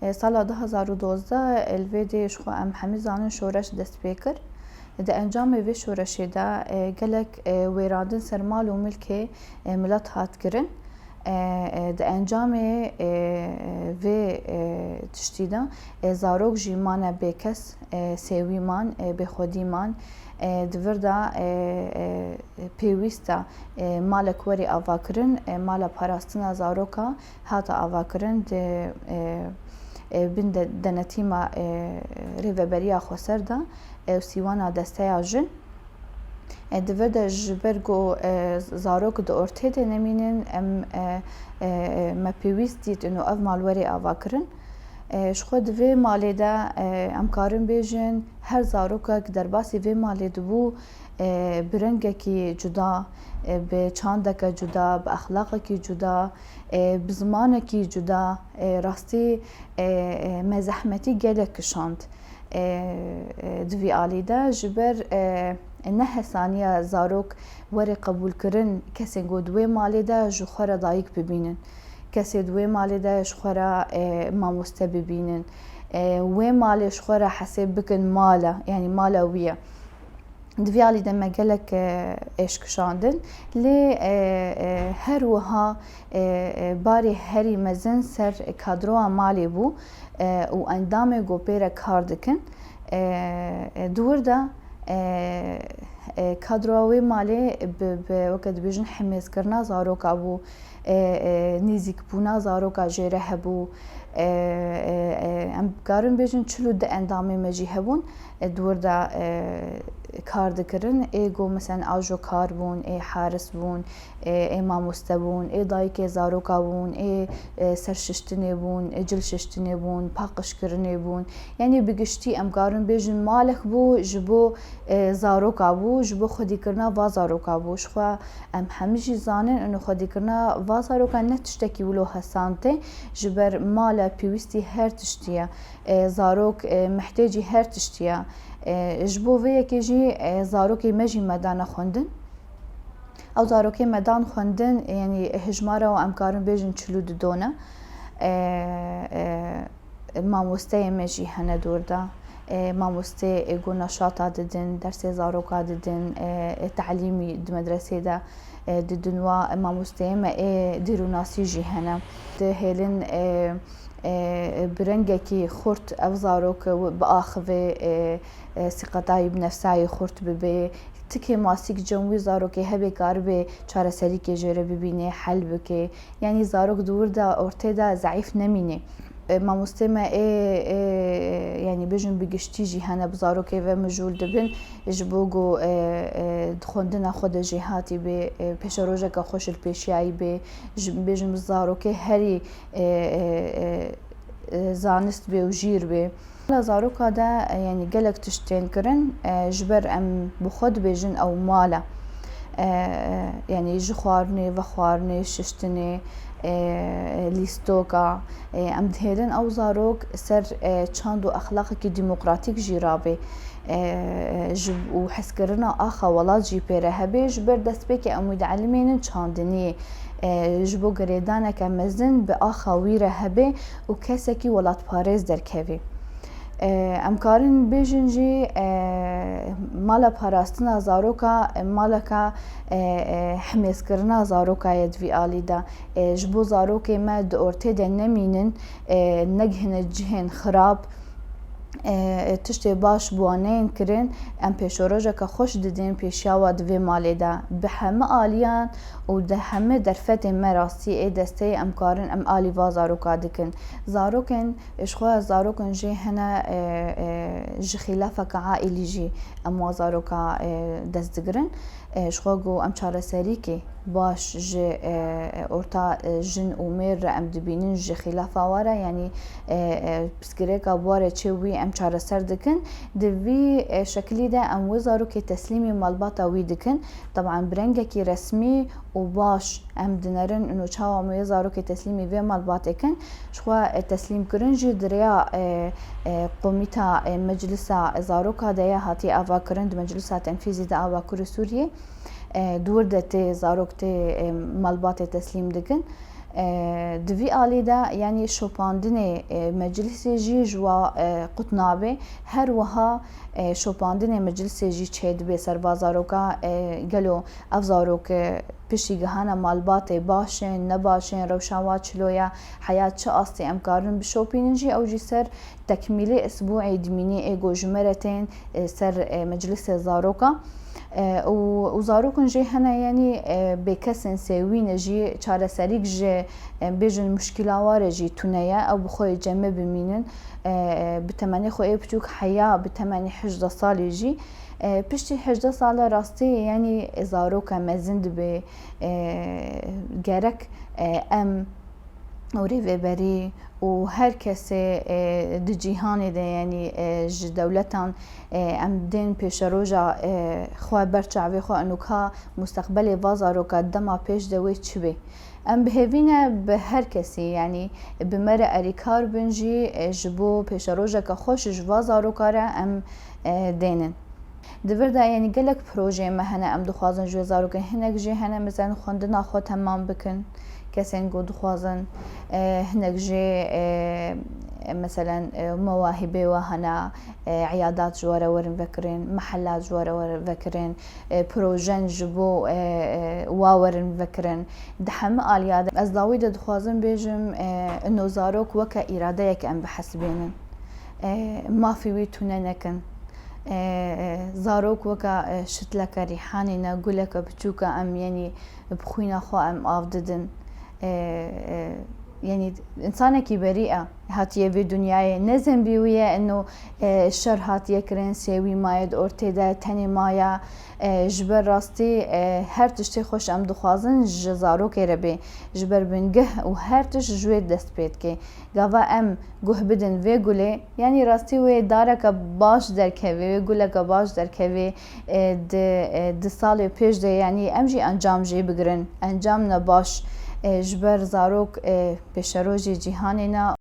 سالا 2012 الویدی شخو ام همی زانن شورش دست پیکر ده انجام وی شورشی دا گلک ویرادن سرمال و ملک ملت هات کرن ده انجام وی تشتیدا زاروک جیمان بکس سیویمان به خودیمان دوردا پیوستا مالک وری آواکرن مال پاراستنا زاروکا هاتا آواکرن بند دنتیما ریوبریا خوسردا سیوانا دسته جن دوردا جبرگو زاروک دو ارتد نمینن ما پیوستیت انو اف مالوری آواکرن شخود وی مالی دا امکارن بیجن هر زاروکا که در باسی وی مالی دو برنگه کی جدا به چاندک جدا به اخلاق کی جدا به زمان کی جدا راستی مزحمتی گلک شاند دوی آلی دا جبر نه ثانیه زاروک وری قبول کرن کسی گو دوی مالی دا جخور دایک ببینن کسی دوی مالی دا شخورا ماموسته ببینن وی مالی شخورا حساب بکن مالا یعنی مالا ویه دویالی دم گلک اشکشاندن لی هر وها باری هری مزن سر کادروا مالی بو و اندام گوپیره کار دکن دور دا کادروی مالی به وقت بیشتر حمایت کردن زاروک ابو نیزیک بونا زاروک جیره هبو ام کارن بیشتر چلو د اندامی مجی هبون دور دا کار دکرن ایگو مثلا آجو کار بون ای حارس بون ای ماموسته بون ای دایک زاروکا بون ای سرششتنی بون ای جلششتنی بون پاقش کرنی بون یعنی بگشتی ام کارن بیشتر مالک بو جبو زاروکا بو جبو خودی کرنا و زاروکا بو شخوا ام همیشه زانن انو خودی کرنا و زاروکا نتشتکی ولو حسانته جبر مال پیوستی هر تشتیه زاروک محتاجی هر تشتیه جبو وی کیجی زاروکی مجی مدان خوندن او زاروکی مدان خوندن یعنی هجماره و امکارن بیشتر چلو دونه ماموسته مجی هنه دورده ماموسته ایگو نشاط دادن درس زاروکا دادن تعلیمی د مدرسه ده ددنوا ماموسته ما دیروناسی جی هنه ده هلن برنگکی خورت او زاروک بآخوه ثقتای بنفسای خورت ببه تکی ماسیک جنوی زاروکی هبه کار به چاره سری که جره ببینه حل بکه یعنی زاروک دور دا ارته دا ضعیف نمینه ماموسته ما یعنی بیشتر بگشتی جهان بزاروکی و مجول دبن جبوگو خوندن خود جهاتی به پیش روزه که خوش الپیشیایی به بیشتر زاروکی هری زانست به وجیر به زاروکا دا یعنی گلک تشتین کرن جبر ام بخود بیشتر او ماله یعنی جخوارنی و خوارنی ششتنی لیستوکا ام دهیرن او زاروک سر چاند و اخلاق کی دموکراتیک جیرابه و حس کردن آخا ولاد جی پیره هبه جبر دست به که امید علمین چاندنی جبو گریدانه که مزن به آخا ویره هبه و کسی که ولاد پارز در کوی امکارن بیشنجی مال پاراستنا زاروکا مالکا حمایت کردن زاروکا یدوی آلی دا جبو زاروکی ما د ارته ده نمینن نگهن جهن خراب تشتی باش بوانین کرن ام پیشوروژه که خوش ددین پیشیاوا دوی مالی دا به همه آلیان و ده همه درفت مراسی ای دسته امکارن ام آلی و زاروکا دکن زاروکن اشخواه زاروکن جی هنه جی خلافه عائلی جی ام و زاروکا دست دگرن اشخواه گو ام چاره سری که باش جی ارتا جن و میر ام دبینن جی خلافه واره یعنی بسکره که باره چه وی ام چاره سر دکن دوی شکلی ده ام وزارو که تسلیمی مالباتا وی دکن طبعا برنگه که رسمی و باش ام دنرن انو چاوا مویزارو که تسلیمی وی مالباتا کن شخوا تسلیم کرن جی دریا قومیتا مجلسا زاروکا ده هاتی آوا کرن ده مجلسا تنفیزی ده آوا کر سوریه دور ده تی زاروک تی مالبات تسلیم دکن دوی آلی دا یعنی شوپاندن مجلس جی جوا قطنابه هر وها شوپاندن مجلس جی چید به سر بازاروکا گلو افزاروک پشتی گهانا مالبات باشن نباشن روشنوا چلویا حیات چه آستی امکارن بشوپینجی او جی سر تکمیل اسبوع دمینی ایگو جمرتين سر مجلس زاروكا وزاروكن جي هنا يعني بكسن سوين جي چاره سريك جي بيجن مشكلة واره جي تونيا او بخوي جمع بمينن بتماني خوي بتوك حياة بتماني 18 سالي جي پشتی 18 ساله راستی یعنی زاروکا مزند به گرک ام اوری بری و هر کسی دی جیهانی ده یعنی دولتان ام دین پیش روژا خواه برچعوی خواه انوکا مستقبل وازاروکا دما پیش دوی چی بی ام بهوینه به هر کسی یعنی بمر اریکار بنجی جبو پیش روژا که خوش جوازاروکا را ام دینن دوردا یعنی گلک پروژه مهنه ام دخوازن جو زاروکن هنگ جی هنه مثلا خوندنا خود تمام بکن کسین گو دخوازن هنگ جی مثلا مواهبه و هنا عیادات جواره ورن وکرین محلات جواره ورن وکرین پروژن جبو واورن وکرین دحم آلیاد از داوید دخوازن بیجم انو زاروک وکا اراده یک ام بحسبینن ما في ويتونا نكن زاروك وكا شتلك ريحانينا قولك بتشوكا ام يعني بخوينا خو ام افددن يعني إنسانك بريئة هاتيه في دنياي نزم بيويا إنه الشر هاتيه كرين سوي مايد أورتيدا تاني مايا جبر راستي هر تشتي خوش ام دخوازن جزارو كربي جبر بنجه و هر تش جويد دست بيت كي قاوا ام جه بدن في قولي يعني راستي وي دارك باش دركوي ويقولك باش دركوي د سالي بيش ده يعني امجي انجام جي بگرن انجام نباش جبر زاروك بشروجي جهاننا